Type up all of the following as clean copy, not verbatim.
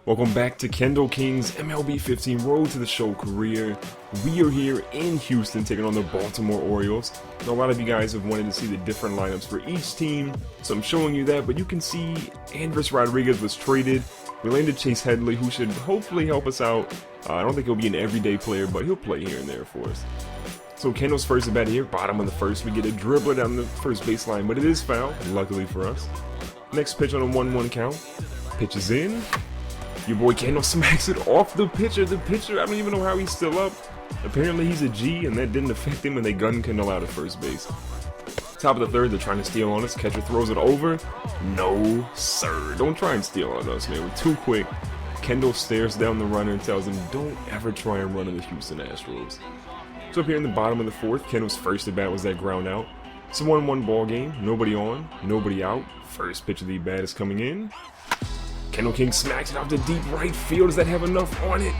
Welcome back to Kendall King's MLB 15 Road to the Show career. We are here in Houston taking on the Baltimore Orioles. Now, a lot of you guys have wanted to see the different lineups for each team, so I'm showing you that, but you can see Andres Rodriguez was traded. We landed Chase Headley, who should hopefully help us out. I don't think he'll be an everyday player, but he'll play here and there for us. So Kendall's first at bat here, bottom of the first. We get a dribbler down the first baseline, but it is foul, luckily for us. Next pitch on a 1-1 count. Pitch is in. Your boy Kendall smacks it off the pitcher. I don't even know how he's still up. Apparently he's a G, and that didn't affect him, and they gunned Kendall out at first base. Top of the third, they're trying to steal on us. Catcher throws it over. No, sir. Don't try and steal on us, man. We're too quick. Kendall stares down the runner and tells him, don't ever try and run in the Houston Astros. So up here in the bottom of the fourth, Kendall's first at bat was that ground out. It's a 1-1 ball game. Nobody on, nobody out. First pitch of the bat is coming in. Kendall King smacks it out to deep right field. Does that have enough on it?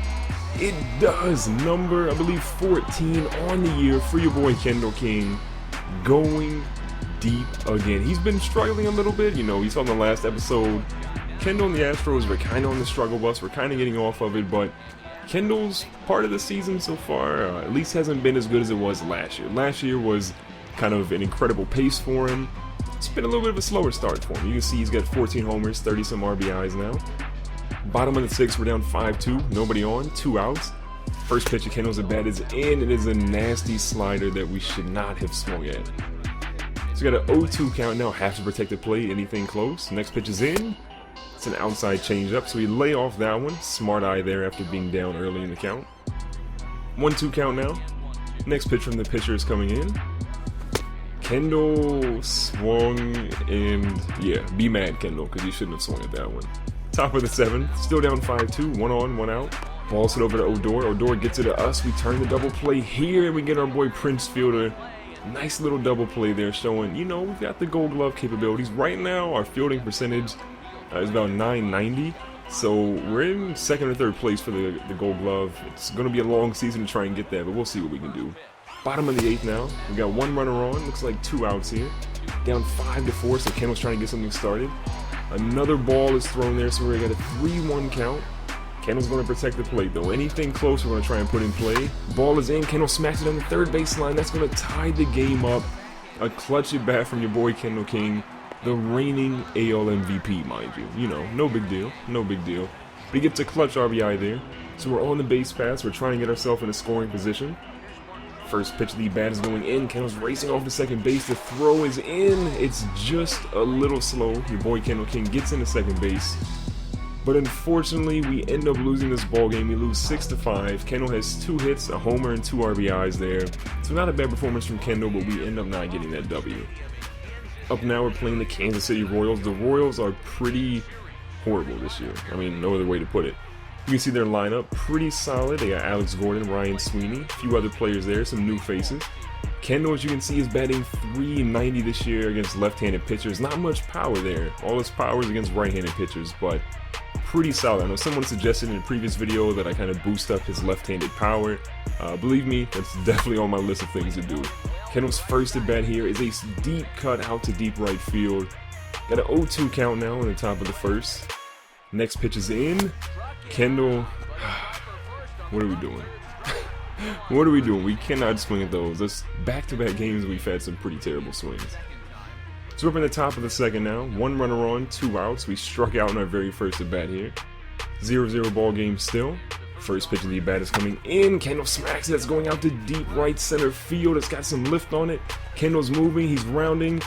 It does. Number, I believe, 14 on the year for your boy Kendall King. Going deep again. He's been struggling a little bit. You know, you saw in the last episode, Kendall and the Astros were kind of on the struggle bus. We're kind of getting off of it, but Kendall's part of the season so far at least hasn't been as good as it was last year. Last year was kind of an incredible pace for him. It's been a little bit of a slower start for him. You can see he's got 14 homers, 30-some RBIs now. Bottom of the sixth, we're down 5-2. Nobody on, 2 outs. First pitch of Kendall's at bat is in. It is a nasty slider that we should not have swung at. So we got an 0-2 count now. Have to protect the plate. Anything close. Next pitch is in. It's an outside changeup, so we lay off that one. Smart eye there after being down early in the count. 1-2 count now. Next pitch from the pitcher is coming in. Kendall swung, and yeah, be mad, Kendall, because you shouldn't have swung at that one. Top of the seventh, still down 5-2, 1 on, 1 out. Ball's hit over to Odor. Odor gets it to us. We turn the double play here, and we get our boy Prince Fielder. Nice little double play there, showing, you know, we've got the Gold Glove capabilities. Right now, our fielding percentage is about 990. So we're in second or third place for the Gold Glove. It's going to be a long season to try and get that, but we'll see what we can do. Bottom of the eighth now. We got 1 runner on. Looks like 2 outs here. Down 5-4, so Kendall's trying to get something started. Another ball is thrown there, so we're got a 3-1 count. Kendall's going to protect the plate, though. Anything close, we're going to try and put in play. Ball is in. Kendall smacks it on the third baseline. That's going to tie the game up. A clutch at bat from your boy Kendall King. The reigning AL MVP, mind you. You know, no big deal. No big deal. But he gets a clutch RBI there. So we're on the base pass. We're trying to get ourselves in a scoring position. First pitch of the bat is going in. Kendall's racing off to second base. The throw is in. It's just a little slow. Your boy Kendall King gets into second base. But unfortunately, we end up losing this ball game. We lose 6-5. Kendall has 2 hits, a homer, and 2 RBIs there. So not a bad performance from Kendall, but we end up not getting that W. Up now, we're playing the Kansas City Royals. The Royals are pretty horrible this year. I mean, no other way to put it. You can see their lineup, pretty solid. They got Alex Gordon, Ryan Sweeney, a few other players there, some new faces. Kendall, as you can see, is batting .390 this year against left-handed pitchers. Not much power there. All his power is against right-handed pitchers, but pretty solid. I know someone suggested in a previous video that I kind of boost up his left-handed power. Believe me, that's definitely on my list of things to do. Kendall's first at bat here is a deep cut out to deep right field. Got an 0-2 count now on the top of the first. Next pitch is in. Kendall, what are we doing? What are we doing? We cannot swing at those. That's back-to-back games we've had some pretty terrible swings. So we're up in the top of the second now. 1 runner on, 2 outs. We struck out in our very first at bat here. 0-0 ball game still. First pitch of the bat is coming in. Kendall smacks it. That's going out to deep right center field. It's got some lift on it. Kendall's moving. He's rounding.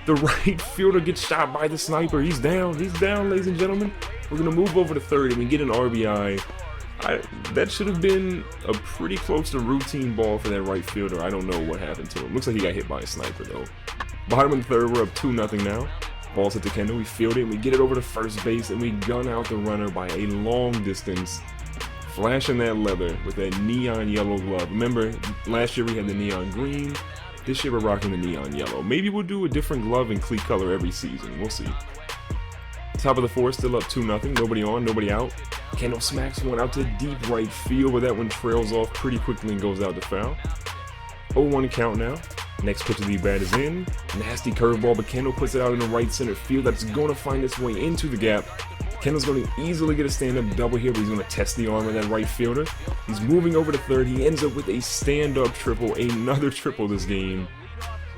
The right fielder gets shot by the sniper. He's down. He's down, ladies and gentlemen. We're going to move over to third and we get an RBI. That should have been a pretty close to routine ball for that right fielder. I don't know what happened to him. Looks like he got hit by a sniper, though. Bottom of the third, we're up 2-0 now. Ball's hit to Kendall. We field it, and we get it over to first base, and we gun out the runner by a long distance. Flashing that leather with that neon yellow glove. Remember, last year we had the neon green. This year we're rocking the neon yellow. Maybe we'll do a different glove and cleat color every season. We'll see. Top of the fourth, still up 2-0. Nobody on, nobody out. Kendall smacks one out to deep right field, but that one trails off pretty quickly and goes out to foul. 0-1 count now. Next pitch of the bat is in. Nasty curveball, but Kendall puts it out in the right center field. That's going to find its way into the gap. Kendall's going to easily get a stand-up double here, but he's going to test the arm of that right fielder. He's moving over to third. He ends up with a stand-up triple, another triple this game.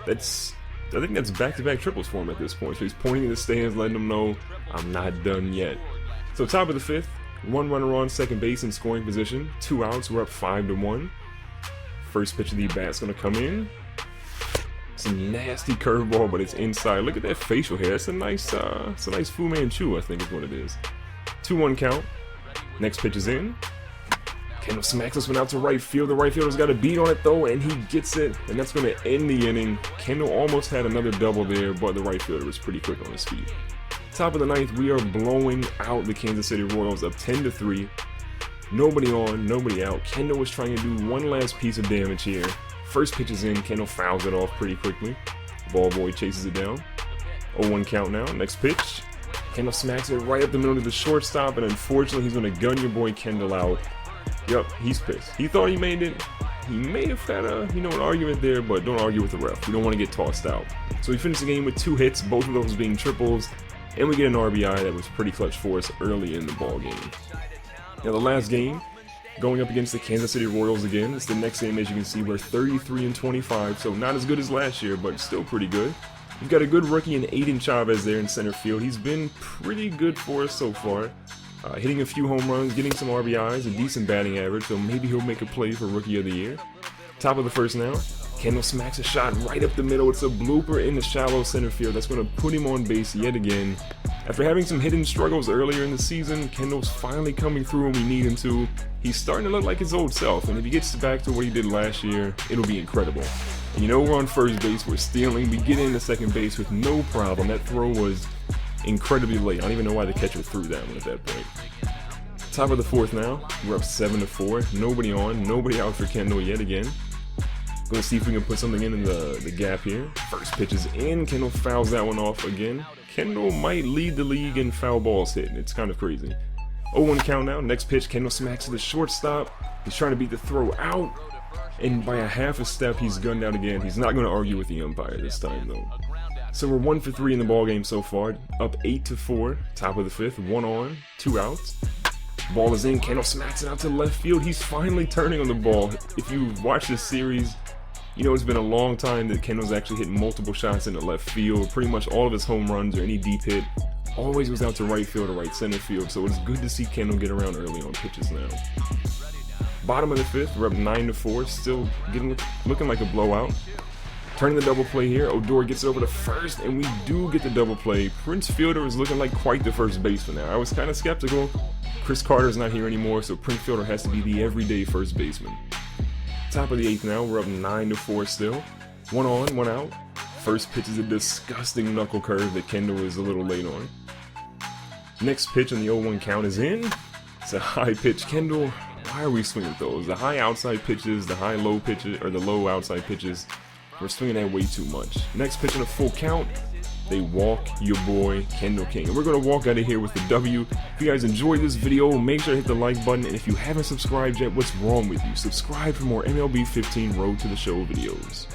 I think that's back-to-back triples for him at this point. So he's pointing in the stands, letting them know, I'm not done yet. So top of the fifth, one runner on second base in scoring position, 2 outs, we're up 5-1. First pitch of the bat's going to come in. It's a nasty curveball, but it's inside. Look at that facial hair. It's a nice Fu Manchu, I think is what it is. 2-1 count. Next pitch is in. Kendall smacks this one out to right field. The right fielder's got a beat on it though, and he gets it, and that's going to end the inning. Kendall almost had another double there, but the right fielder was pretty quick on his feet. Top of the ninth, we are blowing out the Kansas City Royals up 10-3. Nobody on, nobody out. Kendall was trying to do one last piece of damage here. First pitch is in, Kendall fouls it off pretty quickly. Ball boy chases it down. 0-1 count now. Next pitch. Kendall smacks it right up the middle to the shortstop, and unfortunately he's going to gun your boy Kendall out. Yup, he's pissed. He thought he made it. He may have had an argument there, but don't argue with the ref. We don't want to get tossed out. So we finished the game with 2 hits, both of those being triples, and we get an RBI that was pretty clutch for us early in the ball game. Now the last game, going up against the Kansas City Royals again. It's the next game, as you can see, we're 33-25, so not as good as last year, but still pretty good. We've got a good rookie in Aiden Chavez there in center field. He's been pretty good for us so far. Hitting a few home runs, getting some RBIs, a decent batting average, so maybe he'll make a play for Rookie of the Year. Top of the first now. Kendall smacks a shot right up the middle. It's a blooper in the shallow center field. That's going to put him on base yet again. After having some hitting struggles earlier in the season, Kendall's finally coming through when we need him to. He's starting to look like his old self, and if he gets back to what he did last year, it'll be incredible. And you know we're on first base, we're stealing, we get into second base with no problem. That throw was incredibly late. I don't even know why the catcher threw that one at that point. Top of the fourth now, we're up 7-4. Nobody on, nobody out for Kendall yet again. Gonna see if we can put something in the gap here. First pitch is in, Kendall fouls that one off again. Kendall might lead the league in foul balls hit. It's kind of crazy. 0-1 count now. Next pitch, Kendall smacks to the shortstop. He's trying to beat the throw out, and by a half a step, he's gunned out again. He's not going to argue with the umpire this time, though. So we're 1 for 3 in the ball game so far. Up 8-4. Top of the fifth. 1 on, 2 outs. Ball is in. Kendall smacks it out to left field. He's finally turning on the ball. If you watch this series, you know it's been a long time that Kendall's actually hit multiple shots into left field. Pretty much all of his home runs or any deep hit always was out to right field or right center field. So it's good to see Kendall get around early on pitches now. Bottom of the fifth, we're up 9-4. Still looking like a blowout. Turning the double play here. Odor gets over to first, and we do get the double play. Prince Fielder is looking like quite the first baseman now. I was kind of skeptical. Chris Carter's not here anymore, so Prince Fielder has to be the everyday first baseman. Top of the eighth now, we're up 9-4 still. 1 on, 1 out. First pitch is a disgusting knuckle curve that Kendall is a little late on. Next pitch on the 0-1 count is in. It's a high pitch. Kendall, why are we swinging those? The high outside pitches, the high low pitches, or the low outside pitches, we're swinging that way too much. Next pitch on a full count, they walk your boy Kendall King. And we're going to walk out of here with the W. If you guys enjoyed this video, make sure to hit the like button. And if you haven't subscribed yet, what's wrong with you? Subscribe for more MLB 15 Road to the Show videos.